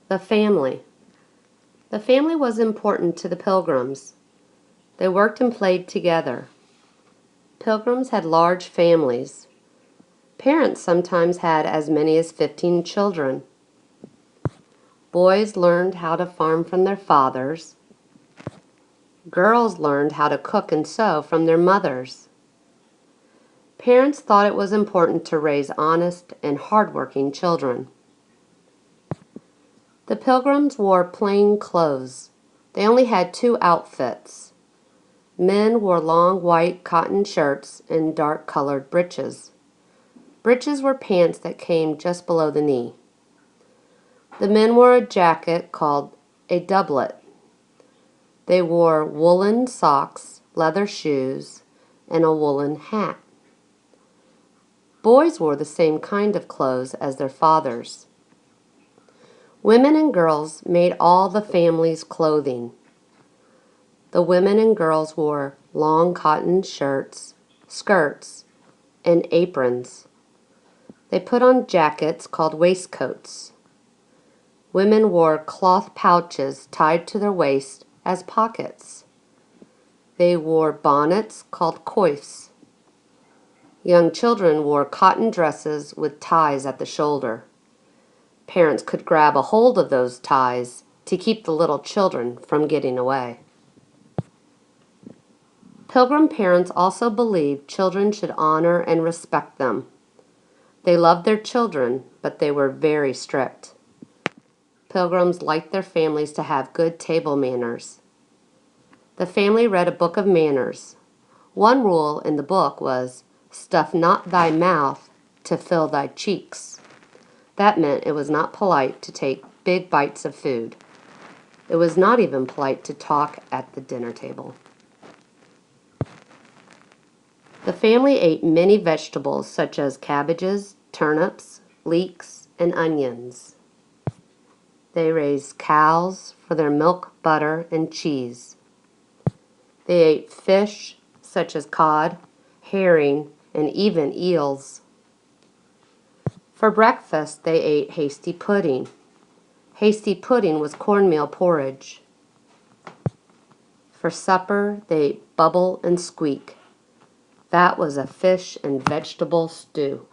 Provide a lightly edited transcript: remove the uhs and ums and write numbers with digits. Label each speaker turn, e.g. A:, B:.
A: The family. The family was important to the Pilgrims. They worked and played together. Pilgrims had large families. Parents sometimes had as many as 15 children. Boys learned how to farm from their fathers. Girls learned how to cook and sew from their mothers. Parents thought it was important to raise honest and hardworking children. The Pilgrims wore plain clothes. They only had two outfits. Men wore long white cotton shirts and dark-colored breeches. Breeches were pants that came just below the knee. The men wore a jacket called a doublet. They wore woolen socks, leather shoes, and a woolen hat. Boys wore the same kind of clothes as their fathers. Women and girls made all the family's clothing. The women and girls wore long cotton shirts, skirts, and aprons. They put on jackets called waistcoats. Women wore cloth pouches tied to their waist as pockets. They wore bonnets called coifs. Young children wore cotton dresses with ties at the shoulder. Parents could grab a hold of those ties to keep the little children from getting away. Pilgrim parents also believed children should honor and respect them. They loved their children, but they were very strict. Pilgrims liked their families to have good table manners. The family read a book of manners. One rule in the book was, "Stuff not thy mouth to fill thy cheeks." That meant it was not polite to take big bites of food. It was not even polite to talk at the dinner table. The family ate many vegetables such as cabbages, turnips, leeks, and onions. They raised cows for their milk, butter, and cheese. They ate fish such as cod, herring, and even eels. For breakfast, they ate hasty pudding. Hasty pudding was cornmeal porridge. For supper, they ate bubble and squeak. That was a fish and vegetable stew.